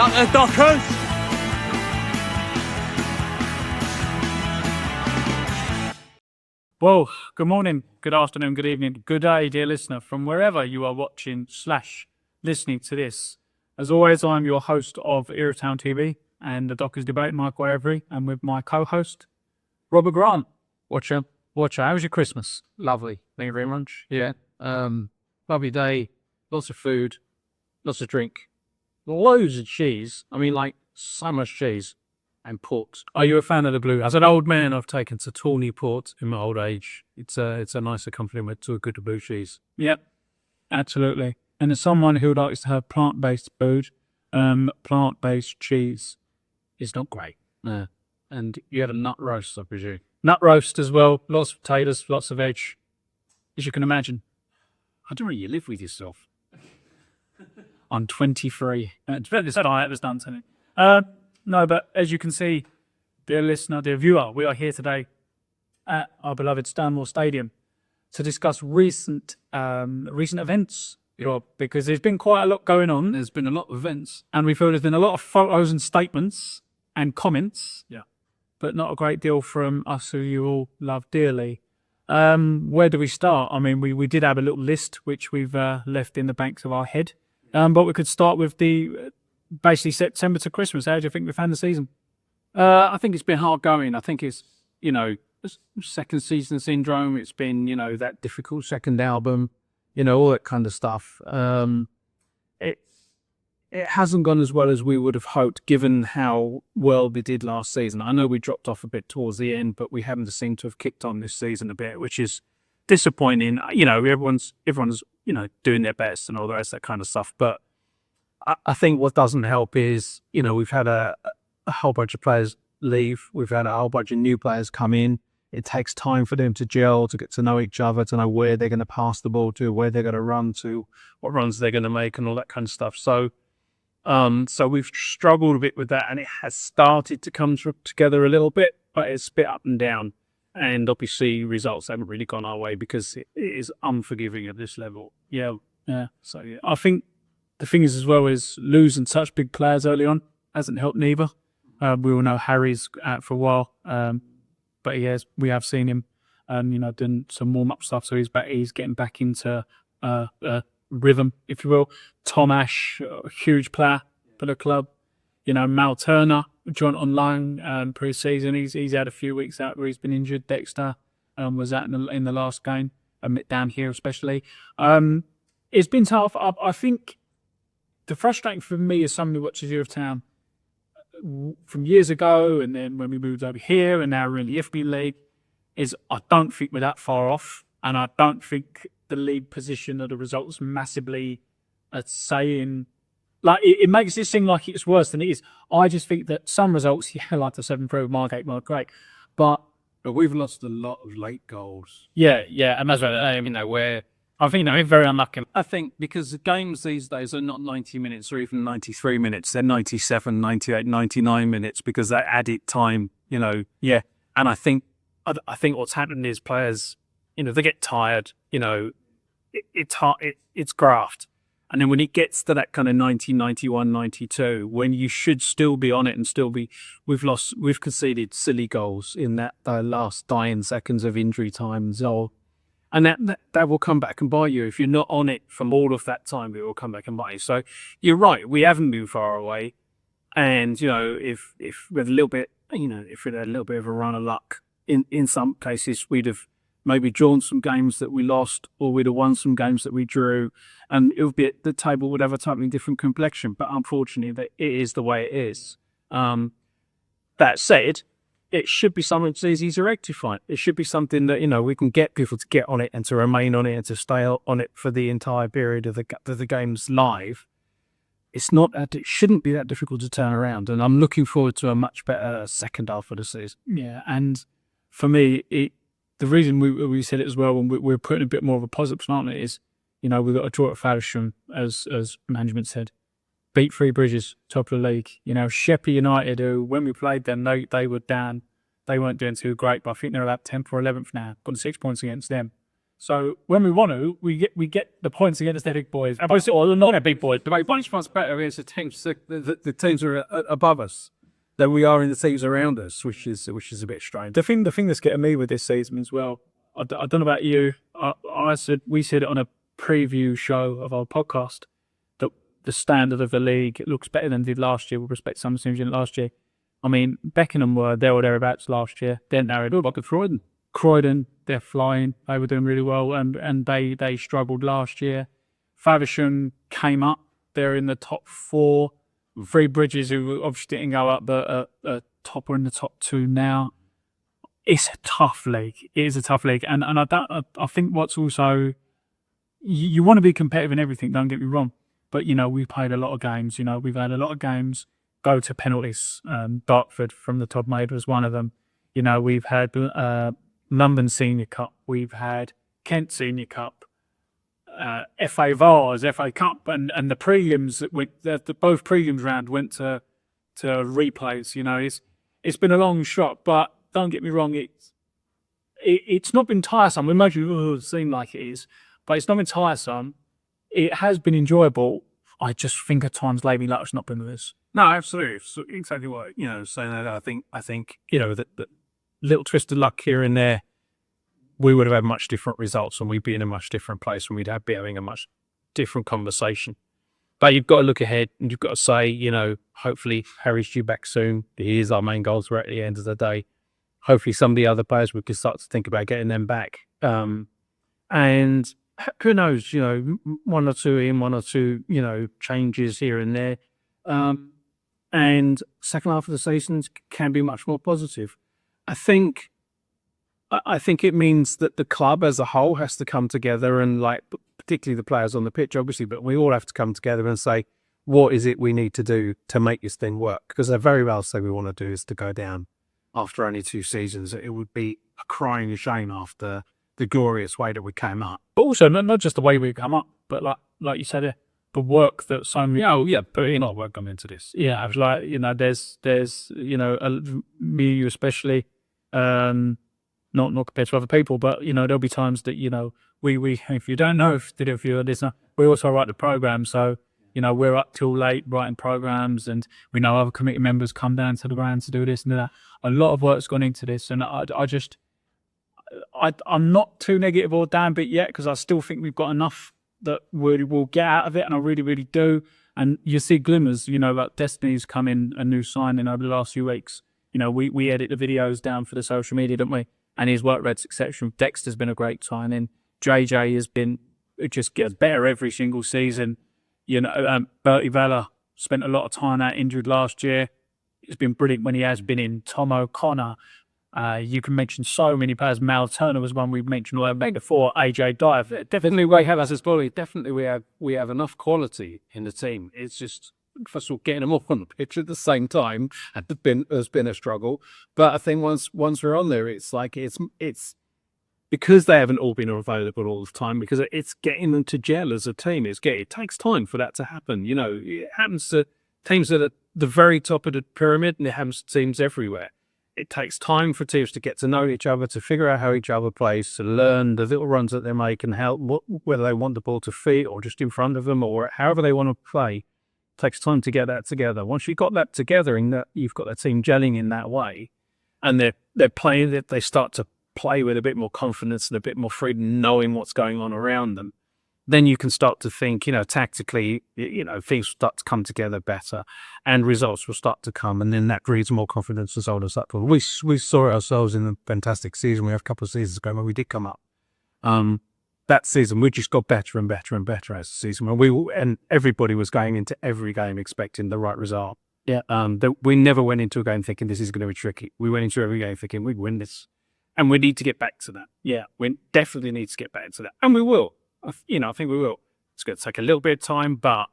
Out there, Dockers! Well, good morning, good afternoon, good evening, good day, dear listener, from wherever you are watching / listening to this. As always, I'm your host of Town TV and the Dockers Debate, Michael Avery, and with my co-host, Robert Grant. Watcher, how was your Christmas? Lovely, thank you very much. Yeah, lovely day, lots of food, lots of drink, loads of cheese. I mean, like, so much cheese and port. Are you a fan of the blue? As an old man, I've taken to Tawny Port in my old age. It's a nice accompaniment to a good blue cheese. Yep, absolutely. And as someone who likes to have plant-based food, plant-based cheese is not great. Yeah. And you had a nut roast, I presume. Nut roast as well. Lots of potatoes, lots of veg, as you can imagine. I don't know, you live with yourself. I'm 23. It's that I was done today. No, but as you can see, dear listener, dear viewer, we are here today at our beloved Stanmore Stadium to discuss recent events. Because there's been quite a lot going on. There's been a lot of events. And we feel there's been a lot of photos and statements and comments. Yeah. But not a great deal from us who you all love dearly. Where do we start? I mean, we did have a little list which we've left in the banks of our head. But we could start with the basically September to Christmas. How do you think we found the season? I think it's been hard going. I think it's, second season syndrome. It's been, that difficult second album, all that kind of stuff. It hasn't gone as well as we would have hoped, given how well we did last season. I know we dropped off a bit towards the end, but we haven't seemed to have kicked on this season a bit, which is disappointing. Everyone's doing their best and all the rest of that kind of stuff. But I think what doesn't help is, we've had a whole bunch of players leave. We've had a whole bunch of new players come in. It takes time for them to gel, to get to know each other, to know where they're going to pass the ball to, where they're going to run to, what runs they're going to make and all that kind of stuff. So we've struggled a bit with that, and it has started to come together a little bit, but it's a bit up and down. And obviously results haven't really gone our way because it is unforgiving at this level. Yeah. So yeah, I think the thing is as well is losing such big players early on hasn't helped neither. We all know Harry's out for a while, but we have seen him, doing some warm-up stuff. So he's getting back into rhythm, if you will. Tom Ash, a huge player for the club. Mal Turner joined on loan pre-season. He's had a few weeks out where he's been injured. Dexter was out in the last game, down here especially. It's been tough. I think the frustrating for me as somebody who watches Year of Town from years ago, and then when we moved over here, and now we're in the FB League, is I don't think we're that far off, and I don't think the league position or the results massively are saying, like, it makes it seem like it's worse than it is. I just think that some results, like the 7-3 with Margate, were great, but we've lost a lot of late goals. Yeah, and that's where I think we're very unlucky. I think because the games these days are not 90 minutes or even 93 minutes. They're 97, 98, 99 minutes because they added time, Yeah. And I think what's happened is players, they get tired, it's hard, it's graft. And then when it gets to that kind of 90, 91, 92, when you should still be on it and still be, we've conceded silly goals in that last dying seconds of injury time. And that will come back and bite you. If you're not on it from all of that time, it will come back and bite you. So you're right, we haven't been far away. And, if we had a little bit, if we had a little bit of a run of luck, in some cases, we'd have maybe drawn some games that we lost, or we'd have won some games that we drew, and the table would have a totally different complexion. But unfortunately, it is the way it is. That said, it should be something that's easy to rectify. It should be something that, we can get people to get on it and to remain on it and to stay on it for the entire period of the game's live. It shouldn't be that difficult to turn around. And I'm looking forward to a much better second half of the season. Yeah, and for me, the reason we said it as well, when we're putting a bit more of a positive spin on it, is, we've got a draw at Faversham, as management said. Beat Three Bridges, top of the league. Sheppey United, who, when we played them, they were down. They weren't doing too great, but I think they're about 10th or 11th now. Got 6 points against them. So when we want to, we get the points against the big boys. Or not the big boys, but Much better against the teams. The teams are above us than we are in the teams around us, which is a bit strange. the thing that's getting me with this season as well. I don't know about you. We said it on a preview show of our podcast that the standard of the league looks better than it did last year with respect to some teams in last year. I mean, Beckenham were there or thereabouts last year. Then they were like Croydon, they're flying. They were doing really well, and they struggled last year. Faversham came up. They're in the top 4. Three Bridges, who obviously didn't go up, but top are in the top 2 now. It's a tough league. It is a tough league, and I think what's also you want to be competitive in everything. Don't get me wrong, but we've played a lot of games. We've had a lot of games go to penalties. Dartford from the top made was one of them. We've had London Senior Cup. We've had Kent Senior Cup, FA Vars, FA Cup, and the prelims that both prelims round went to replays. It's been a long shot, but don't get me wrong, it's not been tiresome. Imagine it seemed like it is, but it's not been tiresome. It has been enjoyable. I just think at times lately luck's not been with us. No, absolutely. So exactly what saying that. I think that little twist of luck here and there, we would have had much different results, and we'd be in a much different place, and we'd be having a much different conversation. But you've got to look ahead, and you've got to say, hopefully Harry's due back soon. He is our main goals. We're at the end of the day. Hopefully some of the other players, we can start to think about getting them back. And who knows, one or two changes here and there. And second half of the season can be much more positive. I think it means that the club as a whole has to come together, and particularly the players on the pitch, obviously, but we all have to come together and say, what is it we need to do to make this thing work? Because they very well say we want to do is to go down after only 2 seasons. It would be a crying shame after the glorious way that we came up. But also, not just the way we come up, but like you said, the work that so many... put in a lot of work gone into this. Yeah, I was like, there's me, you especially, not compared to other people, but, there'll be times that, we if you don't know, if you're a listener, we also write the program, so, we're up till late writing programs, and we know other committee members come down to the ground to do this and that. A lot of work's gone into this, and I'm not too negative or down bit yet, because I still think we've got enough that we will get out of it, and I really, really do. And you see glimmers, like Destiny's come in a new signing over the last few weeks. We edit the videos down for the social media, don't we? And his work rate's exceptional. Dexter's been a great signing. JJ it just gets better every single season. Bertie Vella spent a lot of time out injured last year. It's been brilliant when he has been in. Tom O'Connor. You can mention so many players. Mal Turner was one we've mentioned before. AJ Dyer. Definitely we have as a body. Definitely we have enough quality in the team. It's just, first of all, getting them off on the pitch at the same time has been a struggle. But I think once we're on there, it's like it's because they haven't all been available all the time, because it's getting them to gel as a team. It takes time for that to happen. It happens to teams that are at the very top of the pyramid, and it happens to teams everywhere. It takes time for teams to get to know each other, to figure out how each other plays, to learn the little runs that they make and whether they want the ball to feet or just in front of them or however they want to play. It takes time to get that together. Once you've got that together and that you've got the team gelling in that way, and they're playing it, they start to play with a bit more confidence and a bit more freedom, knowing what's going on around them. Then you can start to think, tactically, things will start to come together better and results will start to come. And then that breeds more confidence and so on and so forth. We saw it ourselves in a fantastic season. We have a couple of seasons ago when we did come up. That season, we just got better and better and better as the season. And everybody was going into every game expecting the right result. Yeah. We never went into a game thinking this is going to be tricky. We went into every game thinking we'd win this. And we need to get back to that. Yeah, we definitely need to get back to that. And we will. I think we will. It's going to take a little bit of time, but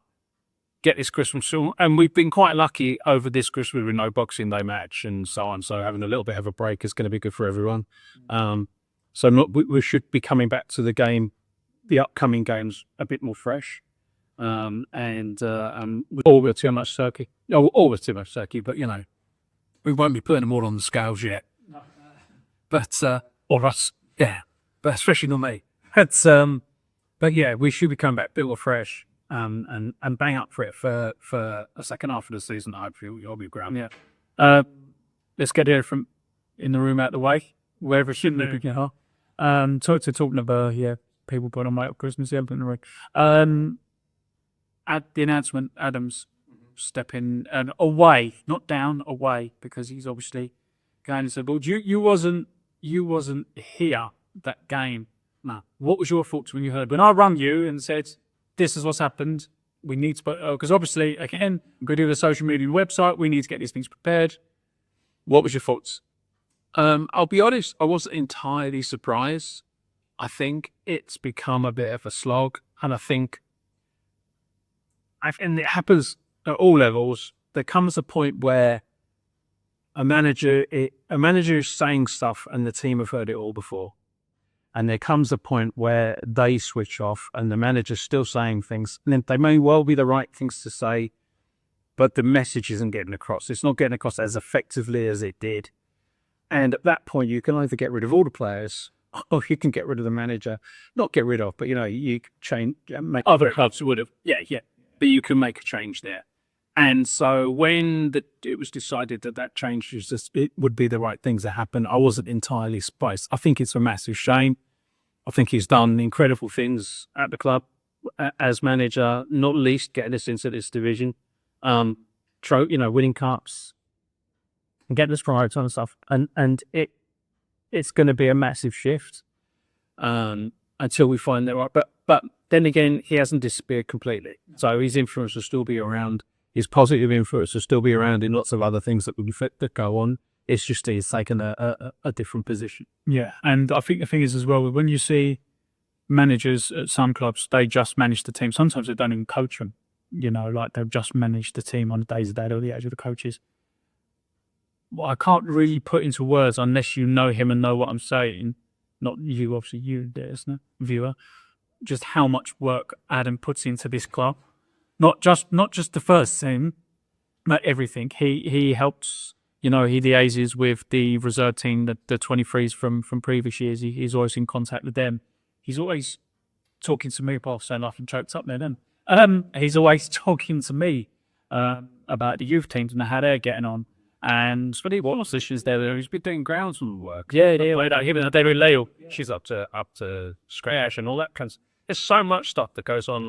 get this Christmas soon. And we've been quite lucky over this Christmas with no Boxing Day match and so on. So having a little bit of a break is going to be good for everyone. We should be coming back to the upcoming games a bit more fresh. All with too much turkey. All with too much turkey, but we won't be putting them all on the scales yet. But or us, yeah. But especially not me. But yeah, we should be coming back built afresh, and bang up for it for a second half of the season. Hopefully, you'll be ground. Yeah. Let's get there from in the room out the way, wherever it shouldn't be. Talking about people put on my Christmas elephant in the ring. At the announcement, Adams stepping and away, not down, away, because he's obviously going and said, "Well, you wasn't here that game." No. What was your thoughts when you heard when I rang you and said, "This is what's happened. We need to," because obviously, again, we do the social media website. We need to get these things prepared. What was your thoughts? I'll be honest, I wasn't entirely surprised. I think it's become a bit of a slog, and and it happens at all levels. There comes a point where a manager is saying stuff, and the team have heard it all before. And there comes a point where they switch off and the manager's still saying things. And then they may well be the right things to say, but the message isn't getting across. It's not getting across as effectively as it did. And at that point, you can either get rid of all the players or you can get rid of the manager. Not get rid of, but, you can change. Other clubs would have. Yeah. But you can make a change there. And so when it was decided that change it would be the right things to happen, I wasn't entirely surprised. I think it's a massive shame. I think he's done incredible things at the club as manager, not least getting us into this division, winning cups, and getting us promoted and stuff. And it's going to be a massive shift until we find the right. But then again, he hasn't disappeared completely. So his influence will still be around. His positive influence will still be around in lots of other things that go on. It's just he's taken a different position. Yeah, and I think the thing is as well, when you see managers at some clubs, they just manage the team. Sometimes they don't even coach them, like they've just managed the team on the days of the day or the age of the coaches. Well, I can't really put into words unless you know him and know what I'm saying. Not you, obviously, you, listener, viewer. Just how much work Adam puts into this club. Not just the first team, but everything. He helps. He liaises with the reserve team, the 23s from previous years. He's always in contact with them. He's always talking to me. Paul, saying I'm choked up there then. He's always talking to me about the youth teams and how they're getting on. And but he was issues there. He's been doing groundsman work. Yeah. Him and David Leo. She's up to scratch and all that kind of. There's so much stuff that goes on,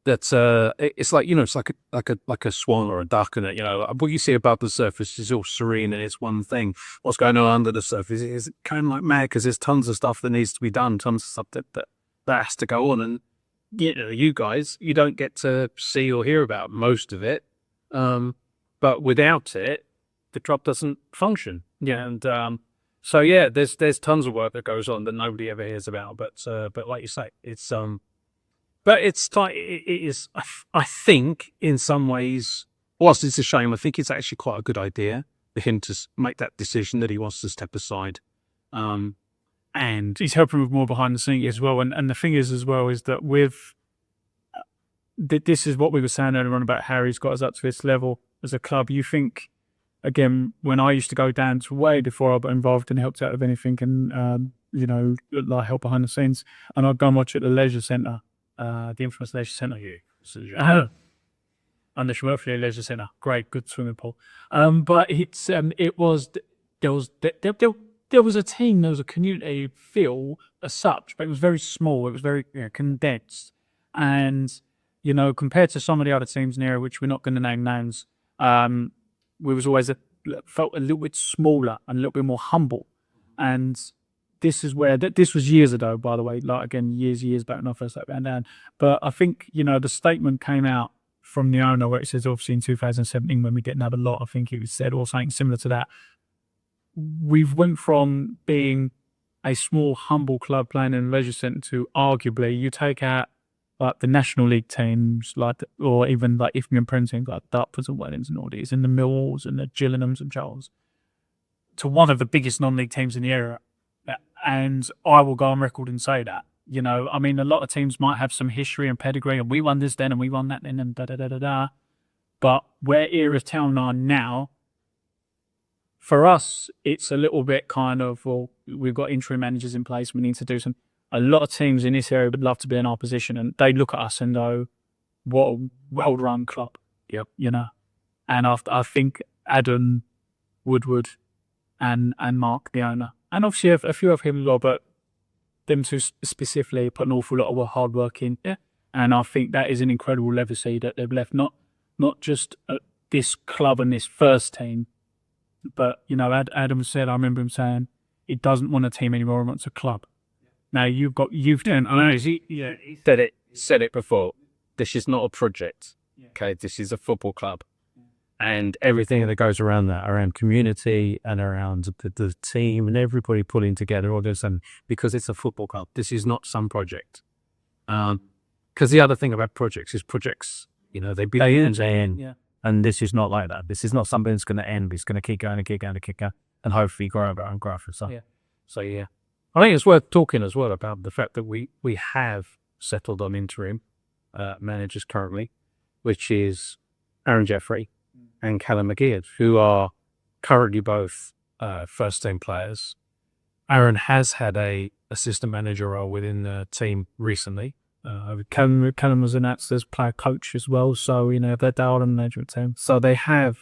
that's it's like a swan or a duck, and what you see above the surface is all serene and it's one thing. What's going on under the surface is kind of like mad because there's tons of stuff that needs to be done, tons of stuff that has to go on, and you guys, you don't get to see or hear about most of it, but without it, the club doesn't function. Yeah, and so there's tons of work that goes on that nobody ever hears about, but like you say, it's But it is, I think, in some ways, whilst it's a shame, I think it's actually quite a good idea for him to make that decision that he wants to step aside. And he's helping with more behind the scenes as well. And the thing is as well is that this is what we were saying earlier on about Harry's got us up to this level as a club. You think, again, when I used to go down to way before I got involved and helped out with anything and, like help behind the scenes, and I'd go and watch at the leisure centre. The infamous leisure centre, and the Schmerfley Leisure Centre, great, good swimming pool. But there was a team, there was a community feel as such, but it was very small, it was very condensed, and compared to some of the other teams in the area, which we're not going to name names, we was always felt a little bit smaller and a little bit more humble, and. This is where this was years ago, by the way. Like again, years back when I first went down. But I think the statement came out from the owner where it says, obviously in 2017 when we didn't have a lot, I think it was said or something similar to that. We've went from being a small, humble club playing in a leisure centre to arguably you take out like the National League teams, or even like Ifnham Prem teams like Dartfords and Wellings and all these, and the Millwalls and the Gillinghams and Charles, to one of the biggest non-league teams in the area. And I will go on record and say that, a lot of teams might have some history and pedigree, and we won this then, and we won that then, and da-da-da-da-da. But where Era Town are now, for us, it's a little bit kind of, well, we've got interim managers in place, we need to do some. a lot of teams in this area would love to be in our position, and they look at us and go, "What a well-run club." Yep. You know, and I think Adam Woodward and Mark, the owner, and obviously a few of him as well, but them two specifically put an awful lot of hard work in. Yeah. And I think that is an incredible legacy that they've left, not just at this club and this first team, but, you know, Adam said, I remember him saying, he doesn't want a team anymore, he wants a club. Now you've done, I know, he said it before. This is not a project. Okay, this is a football club. And everything that goes around that, around community and around the team and everybody pulling together all this, and because it's a football club, this is not some project. Because the other thing about projects is you know, they begin and end. Yeah. And this is not like that. This is not something that's going to end. It's going to keep going and keep going and keep going, and hopefully grow and grow for itself. Yeah. So yeah, I think it's worth talking as well about the fact that we have settled on interim managers currently, which is Aaron Jeffrey and Callum McGeard, who are currently both first team players. Aaron has had a assistant manager role within the team recently. Callum was announced as player coach as well, so, you know, they're down on the management team. So they have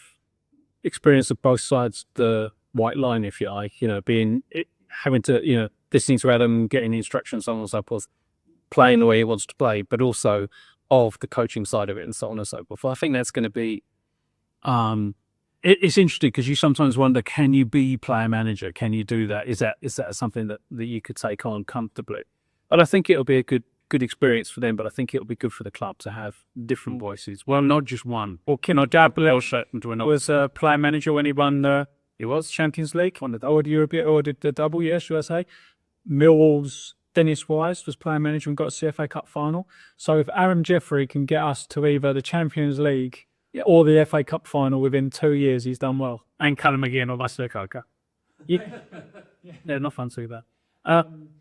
experience of both sides of the white line, if you like, you know, having to, you know, listening to Adam, getting instructions, so on and so forth, playing the way he wants to play, but also of the coaching side of it and so on and so forth. I think that's going to be, it's interesting because you sometimes wonder, can you be player manager? Can you do that? Is that something that you could take on comfortably? But I think it'll be a good experience for them, but I think it'll be good for the club to have different voices. Well, not just one. Or Kino Dabble was a player manager when he won He was. Champions League, or the double, yes, should I say. Millwall's Dennis Wise was player manager and got a CFA Cup final. So if Aaron Jeffrey can get us to either the Champions League or the FA Cup final within 2 years, he's done well. And Callum McGeard or Vasily Koka. They're not fun to do that.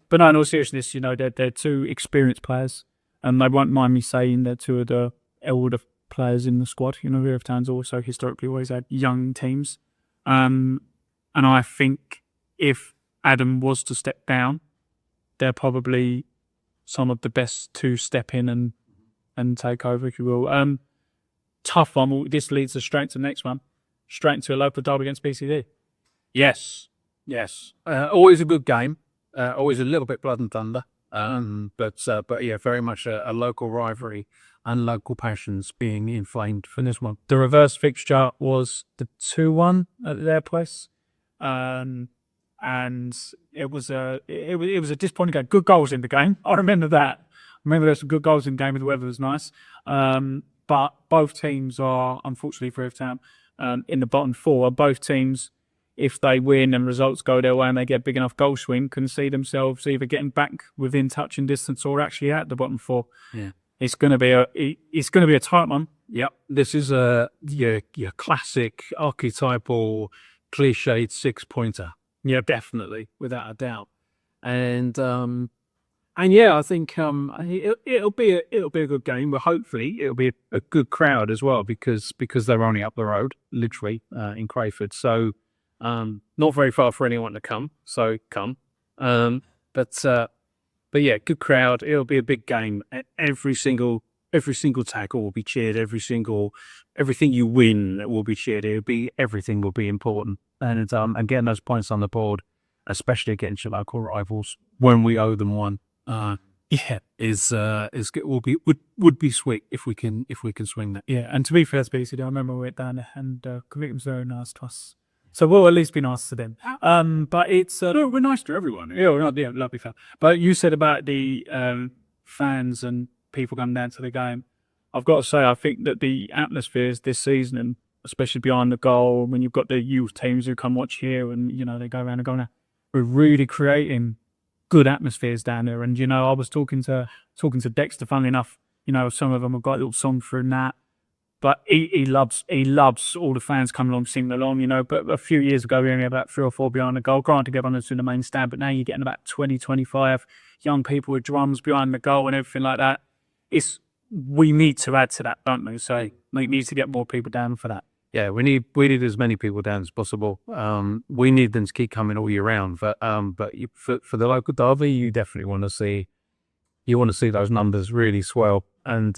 But no, in all seriousness, you know, they're two experienced players, and they won't mind me saying they're two of the elder players in the squad. You know, Real Town's also historically always had young teams. And I think if Adam was to step down, they're probably some of the best to step in and take over, if you will. Tough one. This leads us straight to the next one. Straight into a local derby against BCD. Yes. Always a good game. Always a little bit blood and thunder. But yeah, very much a local rivalry and local passions being inflamed for this one. The reverse fixture was the 2-1 at their place. And it was a disappointing game. Good goals in the game. I remember that. I remember there were some good goals in the game and the weather was nice. But both teams are, unfortunately for Town, in the bottom four. Both teams, if they win and results go their way and they get a big enough goal swing, can see themselves either getting back within touching distance or actually at the bottom four. Yeah, it's going to be a tight one. Yep, this is your classic archetypal cliched 6-pointer. Yeah, definitely, without a doubt. And yeah, I think it'll be a good game, but hopefully it'll be a good crowd as well because they're only up the road, literally in Crayford. So not very far for anyone to come. So come, but yeah, good crowd. It'll be a big game. Every single tackle will be cheered. Everything you win will be cheered. Everything will be important. And getting those points on the board, especially against your local rivals when we owe them one. Would be sweet if we can swing that. Yeah, and to be fair to BCD, I remember we went down there and Convict was very nice to us. So we'll at least be nice to them. But it's no, we're nice to everyone. Yeah, lovely fan. But you said about the fans and people coming down to the game. I've got to say, I think that the atmospheres this season, and especially behind the goal, when you've got the youth teams who come watch here, and you know they go around and go now, we're really creating good atmospheres down there. And you know, I was talking to Dexter. Funnily enough, you know, some of them have got a little song through that. But he loves all the fans coming along, singing along, you know. But a few years ago, we only had about 3 or 4 behind the goal. Granted, everyone's in the main stand, but now you're getting about 20, 25 young people with drums behind the goal and everything like that. We need to add to that, don't we? So we need to get more people down for that. Yeah, we need as many people down as possible. We need them to keep coming all year round. But for the local derby, you definitely want to see those numbers really swell and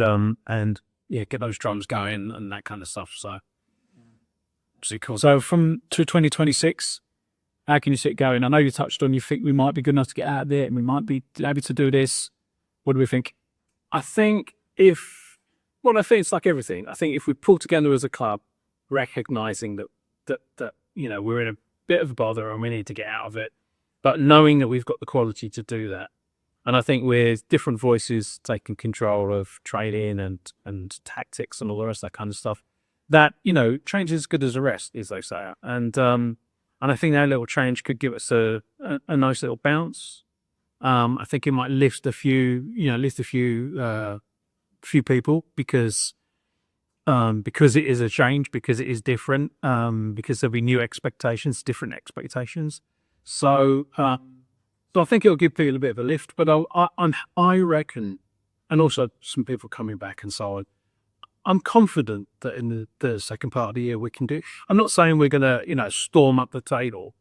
yeah, get those drums going and that kind of stuff. So, cool. So from to 2026, how can you see it going? I know you touched on you think we might be good enough to get out there and we might be able to do this. What do we think? I think I think it's like everything. I think if we pull together as a club, recognizing that we're in a bit of a bother and we need to get out of it, but knowing that we've got the quality to do that. And I think with different voices taking control of training and tactics and all the rest of that kind of stuff, that, change is as good as a rest, as they say. And I think that little change could give us a nice little bounce. I think it might lift a few people because it is a change, because it is different, because there'll be new expectations, different expectations. So I think it'll give people a bit of a lift. But I reckon, and also some people coming back and so on, I'm confident that in the second part of the year we can do. I'm not saying we're going to, storm up the table,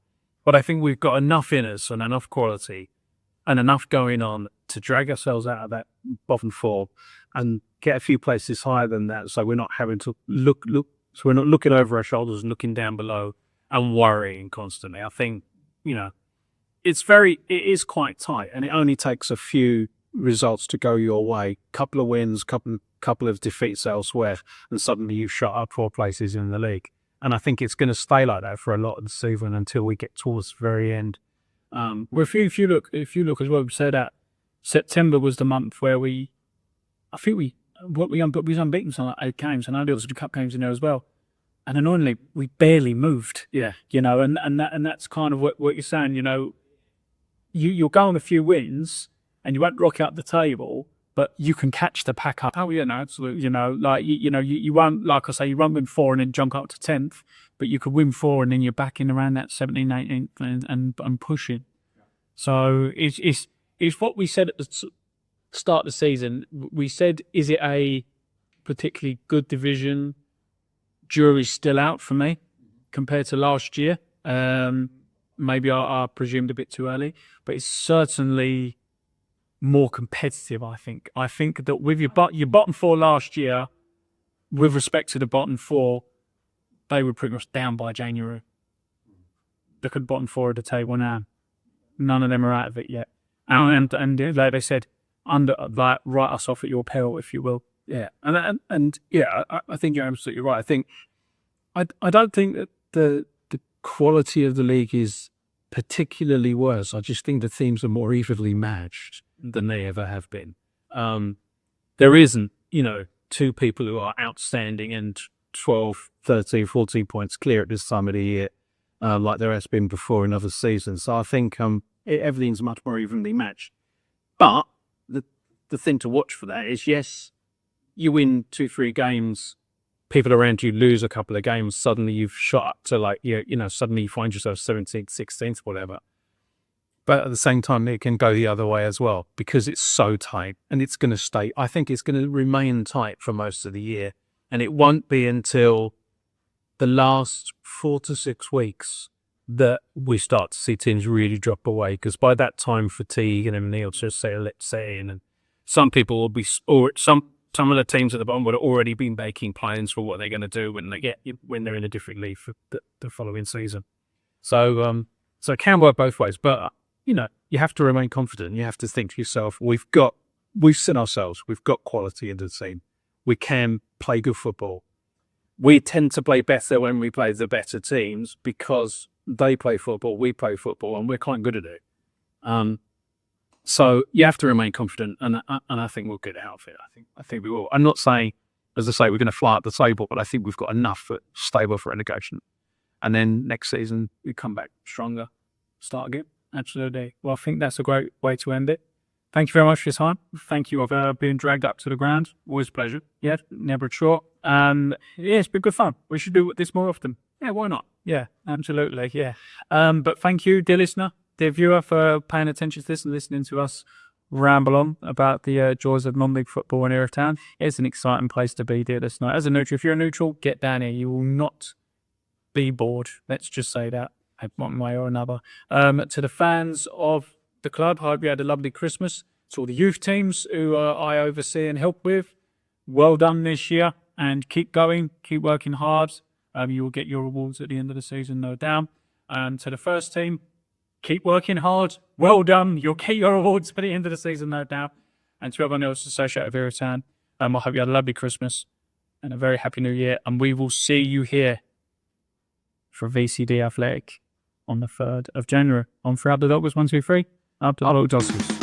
but I think we've got enough in us and enough quality and enough going on to drag ourselves out of that bottom four and get a few places higher than that. So we're not having to look. So we're not looking over our shoulders and looking down below and worrying constantly. I think, it is quite tight, and it only takes a few results to go your way. Couple of wins, couple of defeats elsewhere, and suddenly you've shot up 4 places in the league. And I think it's going to stay like that for a lot of the season until we get towards the very end. Well, if you look as well, we said that September was the month where we was unbeaten on 8 games, and I know there was 2 cup games in there as well. And annoyingly, we barely moved. Yeah, and that's kind of what you're saying. You'll go on a few wins, and you won't rock out the table, but you can catch the pack up. Oh yeah, no, absolutely. You won't, like I say, you won't win 4 and then jump up to 10th, but you could win 4 and then you're back in around that 17th, 18th and pushing. So it's what we said at the start of the season. We said, is it a particularly good division? Jury's still out for me compared to last year. Maybe I presumed a bit too early, but it's certainly more competitive, I think. I think that with your bottom 4 last year, with respect to the bottom 4, they were pretty much down by January. Look at the bottom 4 of the table now. None of them are out of it yet. And like they said, write us off at your peril, if you will. Yeah, and yeah, I think you're absolutely right. I think I don't think that the quality of the league is particularly worse. I just think the teams are more evenly matched than they ever have been. There isn't, 2 people who are outstanding and 12, 13, 14 points clear at this time of the year, like there has been before in other seasons. So I think everything's much more evenly matched. But the thing to watch for that is, yes, you win 2-3 games, people around you lose a couple of games, suddenly you've shot up to suddenly you find yourself 17th, 16th, whatever. But at the same time, it can go the other way as well because it's so tight, and it's going to stay. I think it's going to remain tight for most of the year, and it won't be until the last 4 to 6 weeks that we start to see teams really drop away, because by that time fatigue and everything else just say in, and some people will be, or some of the teams at the bottom would have already been making plans for what they're going to do when they're in a different league for the following season. So it can work both ways, but you have to remain confident. You have to think to yourself, we've set ourselves, we've got quality in the team. We can play good football. We tend to play better when we play the better teams because they play football, we play football, and we're quite good at it. So you have to remain confident, and I think we'll get out of it. I think we will. I'm not saying, as I say, we're going to fly up the table, but I think we've got enough stable for relegation. And then next season we come back stronger, start again. Absolutely. Well, I think that's a great way to end it. Thank you very much for your time. Thank you for being dragged up to the ground. Always a pleasure. Yeah, never a chore. Yeah, it's been good fun. We should do this more often. Yeah, why not? Yeah, absolutely. Yeah. But thank you, dear listener, dear viewer, for paying attention to this and listening to us ramble on about the joys of non-league football in Era Town. It's an exciting place to be, dear listener. As a neutral, if you're a neutral, get down here. You will not be bored. Let's just say that, one way or another. To the fans of the club, hope you had a lovely Christmas. To all the youth teams who I oversee and help with, well done this year, and keep going, keep working hard. You will get your rewards at the end of the season, no doubt. And to the first team, keep working hard. Well done. You'll get your rewards by the end of the season, no doubt. And to everyone else associated with Irritan, I hope you had a lovely Christmas and a very happy New Year. And we will see you here for VCD Athletic on the 3rd of January. On throughout the Doggers 1, 2, 3. Up to the Doggers.